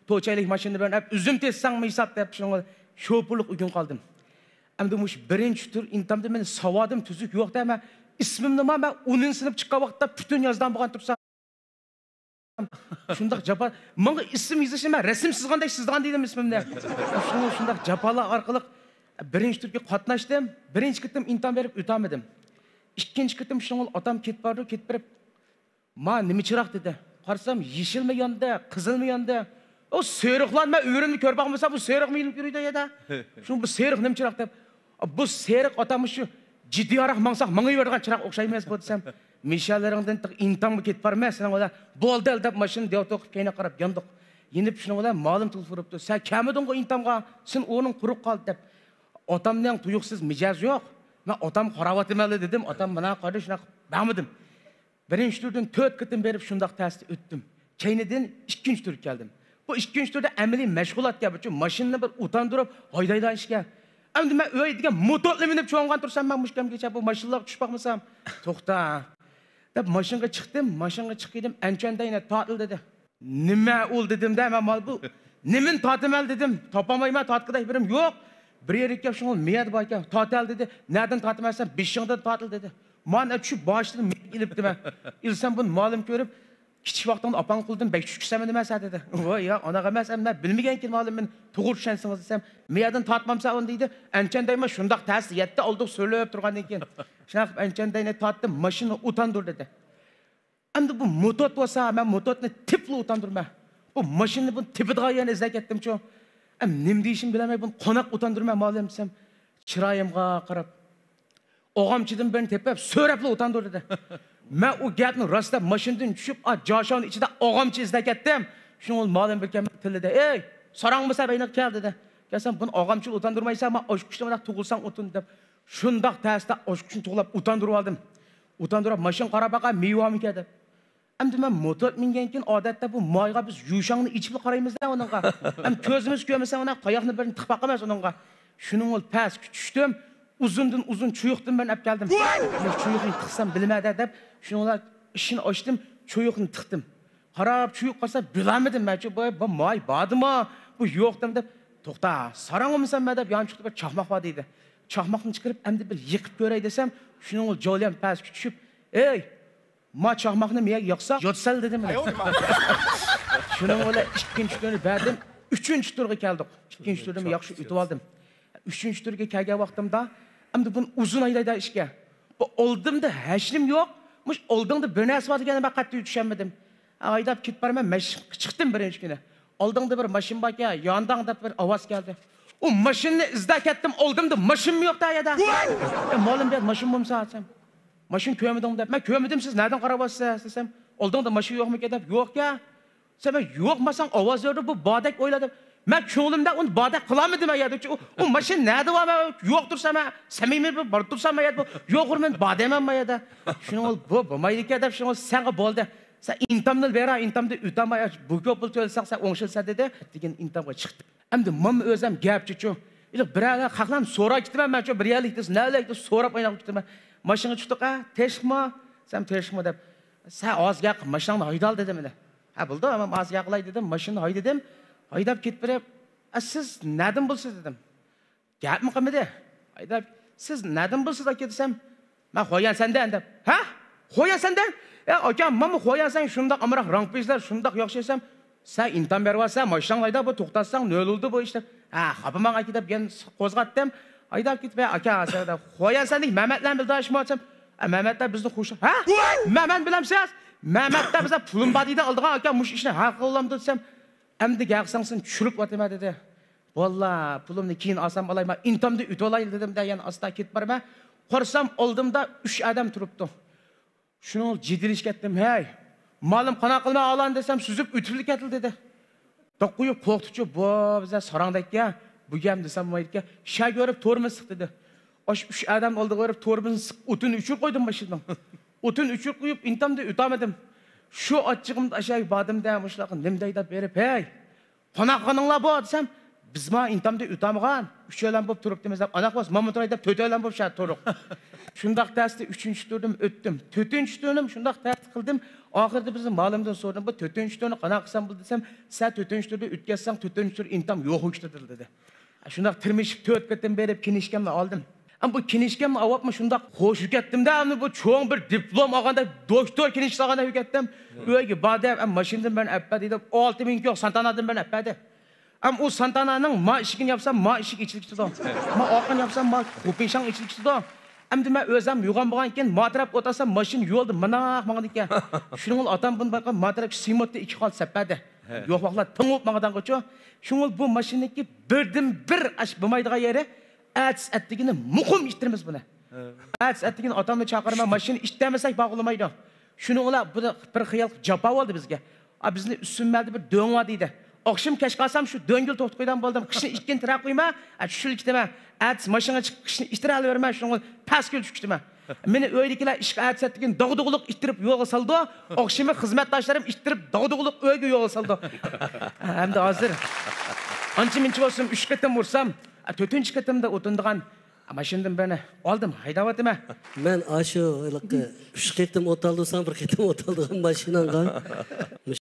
to'chaylik mashinani bilan üzüm tessangmi hisob deb shunga sho'purlik uygun qoldim. Endi mush birinchi tur intamda men savodim tuzuk yo'q dema. İsmim nima? Ben 10 sinf chiqqan vaqtda butun yozdan bo'lgan tursam. Shundaq japa, menga ism yozishim men rasm chizgandek chizgan dedim ismimni. Shundaq japalar orqali birinchi turga qatnashdim. Birinchi qitim imtihon berib o'tamadim. Ikkinchi qitim shunga otam ketib berib, "Ma nima chiroq?" dedi. Qarasam, yeşilmi yonda, qizilmi yonda. O seriqlar men o'rinni ko'rib boqmasa, bu seriq meni yuriydi ya da. Shu bu seriq nima chiroq deb. Bu seriq otamni shu jiddiyoq mangsaq, menga yurgan chiroq o'xshaymi emas bu desam. Mishalaringdan intamga ketib bormas, sen ola bo'ldi deb mashin dev to'qib keyinga qarab yondiq. Yenib shuni ola ma'lum qilib turibdi. Sen kamidingga intamga, sen o'ning quruq qoldi deb. Otamning tuyuqsiz mijoz yo'q. Men otam qaravatmali dedim. Otam bana qarshi shuna ba'midim. Birinchi turdan 4 qitim berib shundaq test o'tdim. Keynidan ikkinchi tur keldim. Bu ikkinchi turda amaliy mashg'ulot gap uchun mashinani bir o'tandirib, haydaydan ishga. Endi men o'y degan motorli minib cho'ngan tursam, men mushkamgacha bu mashinalar tushib boqmasam, to'xta. Deb mashinga chiqdim, mashinga chiqdim, anchandayna to'til dedi. Nima ol dedim-da, men mal bu. Nimin to'timal dedim. Topamayman, to'tqiday birim yo'q. Bir yerga shunga miyat bor ekan, to'tal dedi. Nereden to'timasan, beshingdan to'til dedi. Men shu boshdan ilibdim men. İlsam buni ma'lum ko'rib, kichik vaqtimda opam qildim, bek tushsam nima dedi. Voy ya, onaga emas, men bilmagankin ma'lum men to'g'ri tushunsangiz desam, miyadan tortmamsa on deydi. Anchandayman shundaq ta'sir yetdi oldik so'lab turgandan keyin. Shunaq anchandayni tortdim, mashina o'tandir dedi. Endi bu motot bo'lsa, men mototni tipli o'tandirma. Bu mashinani bu tipiga yana izlab ketdim-chu. Nim deyishim bilamay buni qo'noq o'tandirma ma'lum desam, chiroyimga qarab Oğamçıdan beni tepep, söylepli utandır dedi. Ben o gapni rastla maşindan tushib, joshon ichida oğamçı izlab ketdim. Shuni ol ma'lum bir kelma tilida, "Ey, sarangmasa baynoq kel" dedi. Kelsam buni oğamçı utandırmaysan, men oshkushdan tug'ilsang o'tin deb. Shundaq tasda oshkushni tug'lab utandırib oldim. Utandırib mashin qarabaqa mevami keldi. Endi men motor mingankin odatda bu moyga biz yushangni ichib qaraymiz-da uningga. Ham ko'zimiz ko'rmasa ona qoyoqni birini tiqib emas uningga. Shuning ol pas tushdim. Uzundan uzun çuyuqdan ben hep geldim. Çuyuqni tıksam bilmedi deb, şunlar işini açtım, çuyuqni tıktım. Qarab çuyuq qalsa bilmedim ben. Bu may badımı, bu yo'qdim deb. To'xta, sarangmısan ben deb yan chiqib bir chaqmoq bor deydi. Chaqmoqni chiqarib endi bir yiqib ko'ray desam, shuning jo'liyam pas tushib, "Ey, ma chaqmoqni miya yoqsa, yotsal" dedim. Shuning ola ikkinchi turni berdim, uchinchi turga keldik. Ikkinchi turni yaxshi yutib oldim. Üçüncü turga kelgan vaqtimda endi buni uzun aylayda ishga. Bu oldimda hashim yo'q. Mush oldingda bir narsa bor deganini ben qattiq tushunmadim. Aydab ketib borman, chiqdim birinchi kuni. Oldingda bir mashin bor ekan, yondan deb bir ovoz keldi. O mashinni izlab ketdim, oldimda mashinmi yo'q da yada. Ma'lum bir mashin bo'lsa desam, mashin ko'rmadim deb. Men ko'rmadim, siz nereden qarab olasiz desam, oldingda mashin yo'qmi deb. Yo'q-ya. Sen yo'qmasan ovoz berdi, bu bodak o'yladim. Ben çoğulumda onu badak kılamadım ya. O maşin nerede var? Yok dursam ya. Samimi bir bar dursam ya. Yok ben bademem ya da. Şunu ol bu maylık ya da şunu sen bolda. Sen intamını vera intamda utamaya bu köpül tölsek sen onşilsa dedi. Degen intamga çıktı. Endi mım özüm gapçı ço. İle biralar haqlan so'rab gitdim ben ço bir yerlikdes nelikde so'rab oynab gitdim. Maşina chiqdik ha, teshmi? Sen teshmi deb. Sen ozga mashinani haydal dedim meni. Ha bo'ldi, men ozga qilay dedim, mashinani haydadim. Haydab ketib berib, "Siz nereden bo'lsiz?" dedim. "Gapmi qilmadi." Haydab, "Siz nereden bo'lsiz aka" desam, "Men qo'yan sendan" deb. "Ha? Qo'yan sendan?" "Akam, men qo'yan sen shundaq amroq rangpejlar, shundaq yo'qshaysam, sen imtihon berib olsan, mashinani haydab bu to'xtatsang, nol bo'ldi bu ishlar." "Ha, xapaman aka" deb men qo'zg'atdim. Haydab ketib, "Aka, sen qo'yan sendek Mehmetlar bildirishmi olsam?" "Mehmetlar bizni xush." "Ha? Mehmet bilamsiz? Mehmetlar bize pulum bor deydi, oldigan aka mush ishni hal qilaman desam, "Endi gaqsangsın tushirib o'tma" dedi. "Vallahi pulumni keyin olsam olayman, intamda ut olay" dedim da yana asta ketib borma. Qo'rsam oldimda 3 odam turibdi. Shuni jiddilik ketdim. "Hey, ma'lum qana qilma olan" desam, "Suzib o'tib ketildi" dedi. To'quyib qo'rqitchi, "Bu biza sarangdakka, bu ham desam maylikka, sha ko'rib to'rimiz siq" dedi. Osh 3 odam oldi ko'rib to'rimizni siq, o'tini uchib qo'ydim mashinadan. O'tin uchib qo'yib intamda o'tamadim. Şu açığımda aşağı badımda muşlaqın nimdayda berip, "Hey, qonaqqaninglar bor" desam, Biz ma intamda ütamagan, 3 ölen bop turup demez. Anak bas Mamutoray dep 4 ölen bop şart turuk. Şundaq täsdi 3-nji turdim ötdim. 4-nji turdim şundaq täsdi kıldım. Ahırda bizim malımdan sordum. Bu 4-nji turni qana qılsam bul desem, sen 4-nji turda ütkezsang 4-nji tur intam yo'q uçtadır dedi. Şundaq tirmiship 4 ketdim berip kinişkemni aldım. Ama bu kinişkemni avapmı şundaq hoş ketdim da bu çoğun bir diplom alganda doktor kiniş alganda hükettim. Öyle badem maşindim ben appa dedim. 6000 yok santanadım ben appa de. Ama o santananın ma işini yapsam ma işik içilik tutam. Ma akın yapsam ma kopinşan içilik tutam. Hem ben özüm yugan boğan iken matrap otasam maşin yoldu mınak mağan iken. Şunun ol atam bunu bakın matrap simotda 2 kal sepede. Yok vaklar tıngıp mağadan koçu. Şunun ol bu maşindeki birdim bir aş bumaydığa yere ats ettigini mukum iştirimiz bunu. Ats ettigini atamla çağırma maşini işlemesek bağlamaydı. Şunun ola bu da bir hıyal capa oldu bizge. Bizni üstünmeldi bir dön var deydi. Akşam keş kalsam şu döngül tohtu koydan buldum. Kışın içken tırak koyma. Şul ikitime. Ats maşına çık kışın iştire alıverme. Şunun pas gül çıktime. Meni öylekiler işe ats ettiğin dağdığılık iştirip yola saldı. Akşamı hizmetdaşlarım iştirip dağdığılık öyle yola saldı. Hem de hazır. Ançı minçi olsun 3 ketim vursam. 4-nji ketimde otunduğan maşindim beni aldım. Haydavadım ha. Ben aşı 3 ketim ot aldısam bir ketim ot aldığım maşinangan.